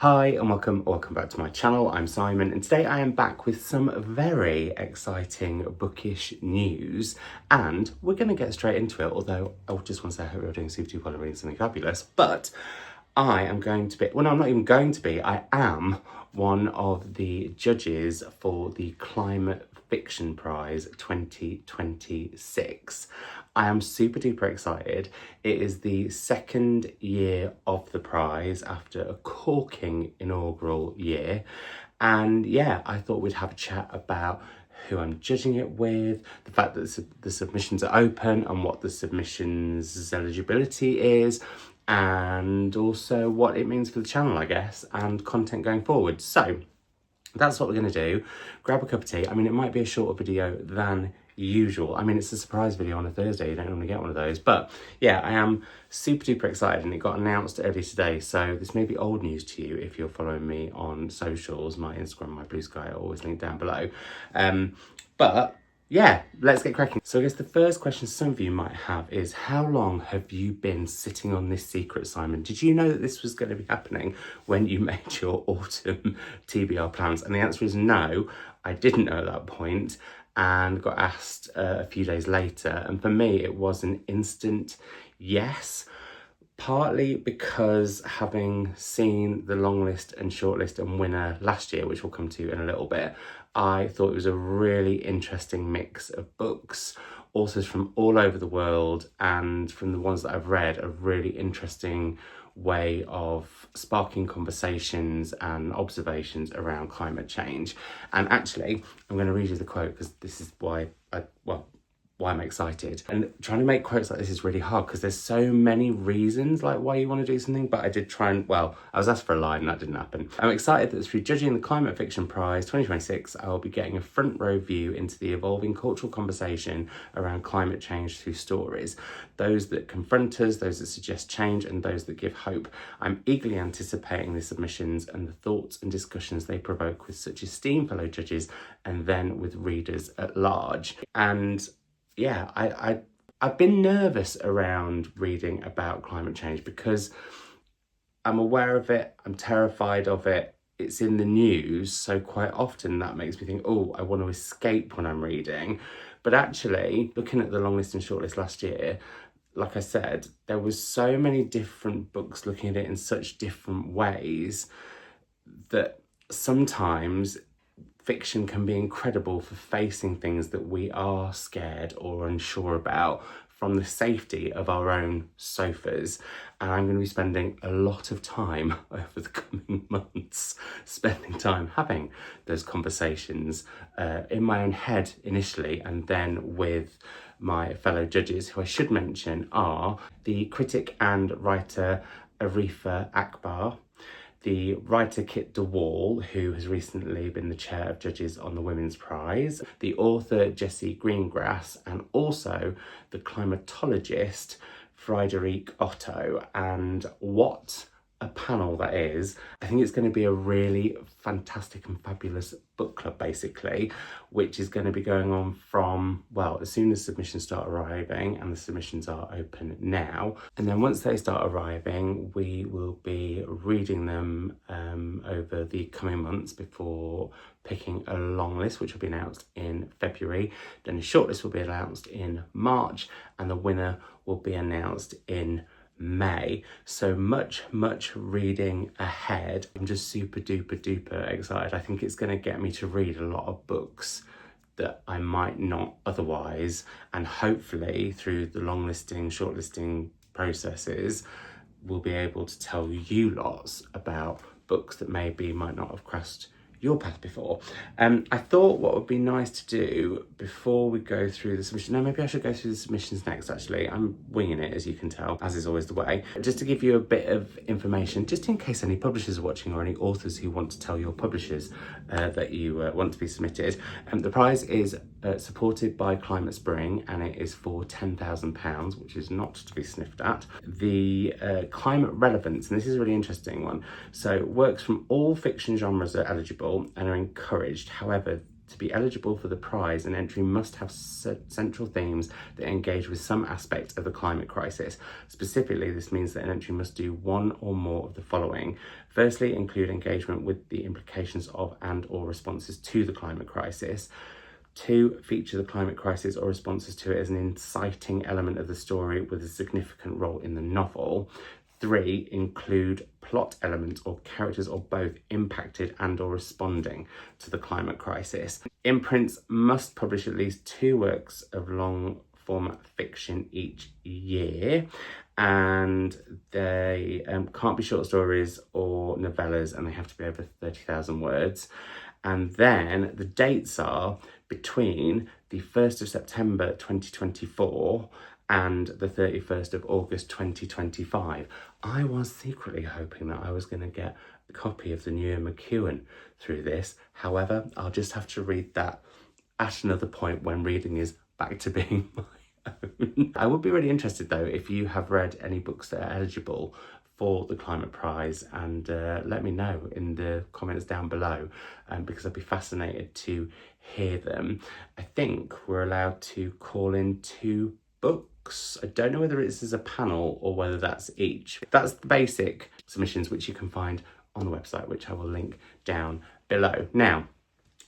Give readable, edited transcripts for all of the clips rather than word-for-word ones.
Hi and welcome back to my channel. I'm Simon and today I am back with some very exciting bookish news and we're going to get straight into it, although I just want to say I hope you're doing super well and reading something fabulous. But I am going to be, well no, I'm not even going to be, I am one of the judges for the Climate Fiction Prize 2026. I am super duper excited. It is the second year of the prize after a corking inaugural year. And yeah, I thought we'd have a chat about who I'm judging it with, the fact that the submissions are open and what the submissions eligibility is, and also what it means for the channel, I guess, and content going forward. So that's what we're going to do. Grab a cup of tea. I mean, it might be a shorter video than usual. I mean, it's a surprise video on a Thursday. You don't normally get one of those. But yeah, I am super duper excited and it got announced early today. So this may be old news to you if you're following me on socials. My Instagram, my Blue Sky are always linked down below. But yeah, let's get cracking. So I guess the first question some of you might have is, how long have you been sitting on this secret, Simon? Did you know that this was going to be happening when you made your autumn TBR plans? And the answer is no, I didn't know at that point and got asked a few days later. And for me, it was an instant yes. Partly because having seen the long list and shortlist and winner last year, which we'll come to in a little bit, I thought it was a really interesting mix of books, authors from all over the world, and from the ones that I've read, a really interesting way of sparking conversations and observations around climate change. And actually, I'm going to read you the quote because this is why I'm excited. And trying to make quotes like this is really hard because there's so many reasons like why you want to do something, but I did try and, well, I was asked for a line and that didn't happen. I'm excited that through judging the Climate Fiction Prize 2026, I will be getting a front row view into the evolving cultural conversation around climate change through stories. Those that confront us, those that suggest change, and those that give hope. I'm eagerly anticipating the submissions and the thoughts and discussions they provoke with such esteemed fellow judges and then with readers at large. And yeah, I've been nervous around reading about climate change because I'm aware of it, I'm terrified of it, it's in the news, so quite often that makes me think, oh, I want to escape when I'm reading. But actually, looking at the long list and shortlist last year, like I said, there was so many different books looking at it in such different ways that sometimes fiction can be incredible for facing things that we are scared or unsure about from the safety of our own sofas. And I'm going to be spending a lot of time over the coming months, spending time having those conversations in my own head initially, and then with my fellow judges, who I should mention are the critic and writer Arifa Akbar, the writer Kit DeWall, who has recently been the chair of judges on the Women's Prize, the author Jessie Greengrass, and also the climatologist Friederike Otto. And what a panel that is. I think it's going to be a really fantastic and fabulous book club, basically, which is going to be going on from, well, as soon as submissions start arriving, and the submissions are open now. And then once they start arriving, we will be reading them over the coming months before picking a long list, which will be announced in February. Then the shortlist will be announced in March, and the winner will be announced in May. So much reading ahead. I'm just super duper excited. I think it's going to get me to read a lot of books that I might not otherwise, and hopefully through the long listing, shortlisting processes, we'll be able to tell you lots about books that maybe might not have crossed your path before. I thought what would be nice to do before we go through the submission, no, maybe I should go through the submissions next actually. I'm winging it, as you can tell, as is always the way. Just to give you a bit of information, just in case any publishers are watching or any authors who want to tell your publishers that you want to be submitted. The prize is supported by Climate Spring, and it is for £10,000, which is not to be sniffed at. The climate relevance, and this is a really interesting one. So works from all fiction genres are eligible and are encouraged. However, To be eligible for the prize, an entry must have central themes that engage with some aspect of the climate crisis. Specifically, this means that an entry must do one or more of the following. Firstly, include engagement with the implications of and/or responses to the climate crisis. 2, feature the climate crisis or responses to it as an inciting element of the story with a significant role in the novel. 3, include plot elements or characters or both impacted and or responding to the climate crisis. Imprints must publish at least 2 works of long format fiction each year, and they can't be short stories or novellas, and they have to be over 30,000 words. And then the dates are between the 1st of September 2024 and the 31st of August 2025. I was secretly hoping that I was going to get a copy of the new McEwan through this. However, I'll just have to read that at another point when reading is back to being my own. I would be really interested though if you have read any books that are eligible for the Climate Prize, and let me know in the comments down below, because I'd be fascinated to hear them. I think we're allowed to call in 2 books. I don't know whether it's as a panel or whether that's each. That's the basic submissions, which you can find on the website, which I will link down below. Now,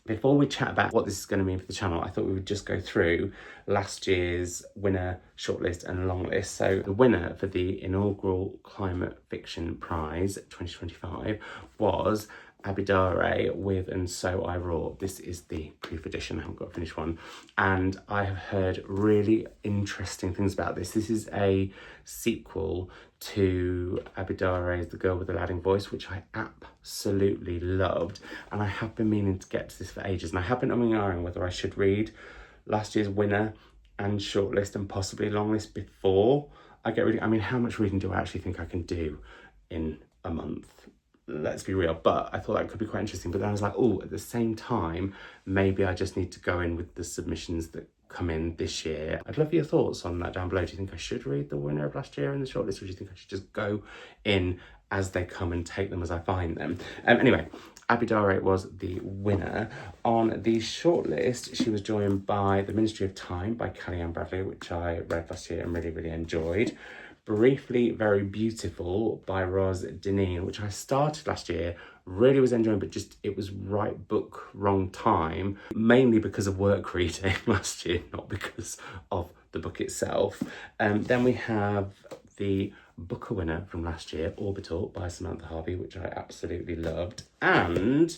before we chat about what this is going to mean for the channel, I thought we would just go through last year's winner shortlist and long list. So the winner for the inaugural Climate Fiction Prize 2025 was Abi Dare with And So I Roar. This is the proof edition, I haven't got a finished one. And I have heard really interesting things about this. This is a sequel to Abi Dare's The Girl with the Ladding Voice, which I absolutely loved. And I have been meaning to get to this for ages. And I have been umming and ahhing whether I should read last year's winner and shortlist and possibly long list before I get reading. I mean, how much reading do I actually think I can do in a month? Let's be real, but I thought that could be quite interesting. But then I was like, oh, at the same time, maybe I just need to go in with the submissions that come in this year. I'd love your thoughts on that down below. Do you think I should read the winner of last year in the shortlist, or do you think I should just go in as they come and take them as I find them? Anyway, Abi Dare was the winner. On the shortlist, she was joined by The Ministry of Time by Kaliane, which I read last year and really, really enjoyed. Briefly Very Beautiful by Dineen, which I started last year, really was enjoying, but just it was right book, wrong time, mainly because of work reading last year, not because of the book itself. Then we have the Booker winner from last year, Orbital by Samantha Harvey, which I absolutely loved, and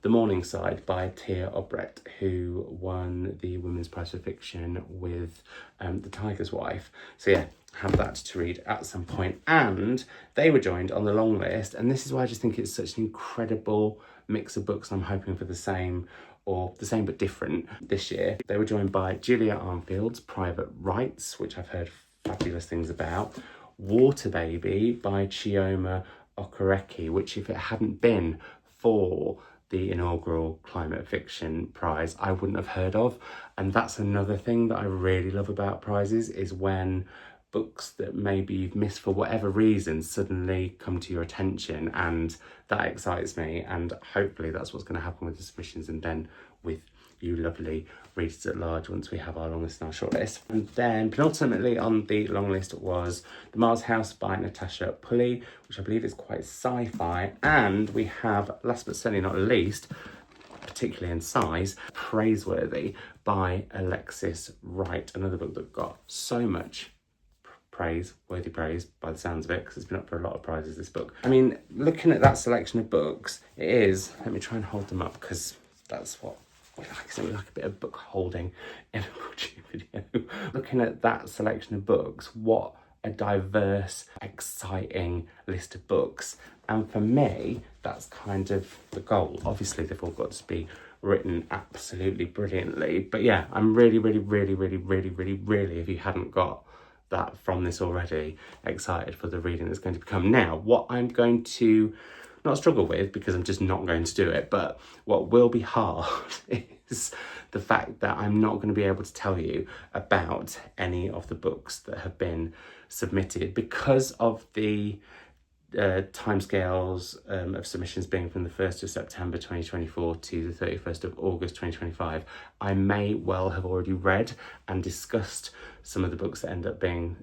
The Morningside by Tea Obreht, who won the Women's Prize for Fiction with The Tiger's Wife. So yeah, have that to read at some point. And they were joined on the long list, and this is why I just think it's such an incredible mix of books. I'm hoping for the same, or the same but different this year. They were joined by Julia Armfield's Private Rites, which I've heard fabulous things about. Water Baby by Chioma Okereke, which if it hadn't been for the inaugural Climate Fiction Prize, I wouldn't have heard of. And that's another thing that I really love about prizes, is when books that maybe you've missed for whatever reason suddenly come to your attention, and that excites me. And hopefully that's what's going to happen with the submissions and then with you lovely readers at large once we have our long list and our short list. And then penultimately on the long list was The Mars House by Natasha Pulley, which I believe is quite sci-fi. And we have, last but certainly not least, particularly in size, Praiseworthy by Alexis Wright, another book that got so much worthy praise by the sounds of it, because it's been up for a lot of prizes, this book. I mean, looking at that selection of books, it is, let me try and hold them up because that's what we like, so we like a bit of book holding in a Booktube video. Looking at that selection of books, what a diverse, exciting list of books. And for me, that's kind of the goal. Obviously, they've all got to be written absolutely brilliantly. But yeah, I'm really, if you hadn't got that from this already, excited for the reading that's going to become. Now, what I'm going to not struggle with, because I'm just not going to do it, but what will be hard is the fact that I'm not going to be able to tell you about any of the books that have been submitted because of the timescales of submissions being from the 1st of September 2024 to the 31st of August 2025, I may well have already read and discussed some of the books that end up being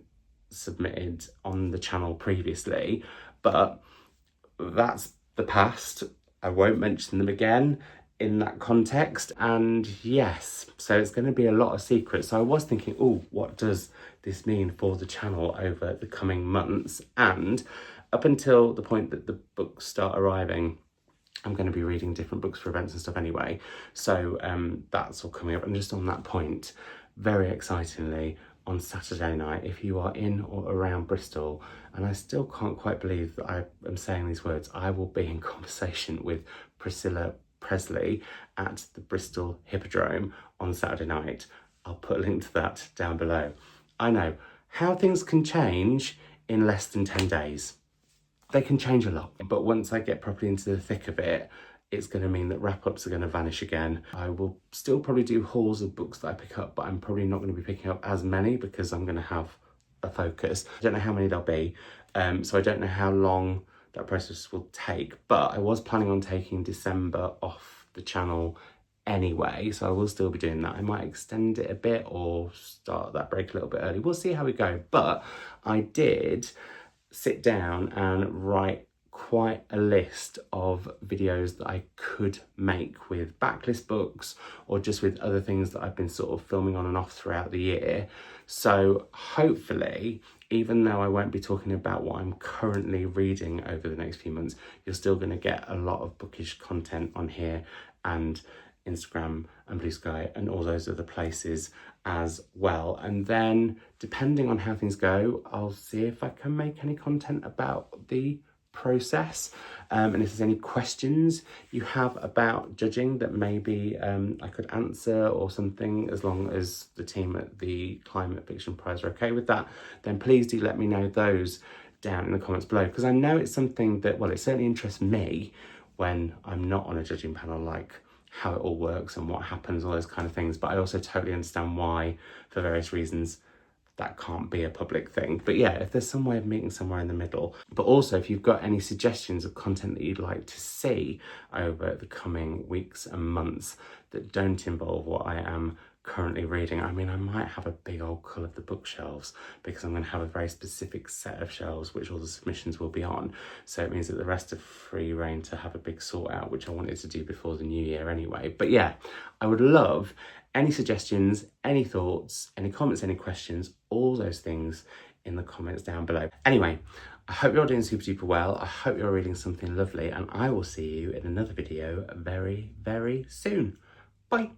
submitted on the channel previously, but that's the past. I won't mention them again in that context. And yes, so it's going to be a lot of secrets. So I was thinking, oh, what does this mean for the channel over the coming months? And up until the point that the books start arriving, I'm going to be reading different books for events and stuff anyway. So that's all coming up. And just on that point, very excitingly, on Saturday night, if you are in or around Bristol, and I still can't quite believe that I am saying these words, I will be in conversation with Priscilla Presley at the Bristol Hippodrome on Saturday night. I'll put a link to that down below. I know how things can change in less than 10 days. They can change a lot, but once I get properly into the thick of it, it's going to mean that wrap-ups are going to vanish again. I will still probably do hauls of books that I pick up, but I'm probably not going to be picking up as many because I'm going to have a focus. I don't know how many there'll be, so I don't know how long that process will take, but I was planning on taking December off the channel anyway, so I will still be doing that. I might extend it a bit or start that break a little bit early. We'll see how we go, but I did sit down and write quite a list of videos that I could make with backlist books or just with other things that I've been sort of filming on and off throughout the year. So hopefully, even though I won't be talking about what I'm currently reading over the next few months, you're still going to get a lot of bookish content on here and Instagram and Blue Sky and all those other places as well. And then depending on how things go, I'll see if I can make any content about the process, and if there's any questions you have about judging that maybe I could answer or something, as long as the team at the Climate Fiction Prize are okay with that, then please do let me know those down in the comments below, because I know it's something that, well, it certainly interests me when I'm not on a judging panel, like how it all works and what happens, all those kind of things, but I also totally understand why, for various reasons, that can't be a public thing. But yeah, if there's some way of meeting somewhere in the middle, but also if you've got any suggestions of content that you'd like to see over the coming weeks and months that don't involve what I am currently reading. I mean, I might have a big old cull of the bookshelves because I'm going to have a very specific set of shelves which all the submissions will be on. So it means that the rest are free reign to have a big sort out, which I wanted to do before the new year anyway. But yeah, I would love any suggestions, any thoughts, any comments, any questions, all those things in the comments down below. Anyway, I hope you're doing super duper well. I hope you're reading something lovely, and I will see you in another video very, very soon. Bye.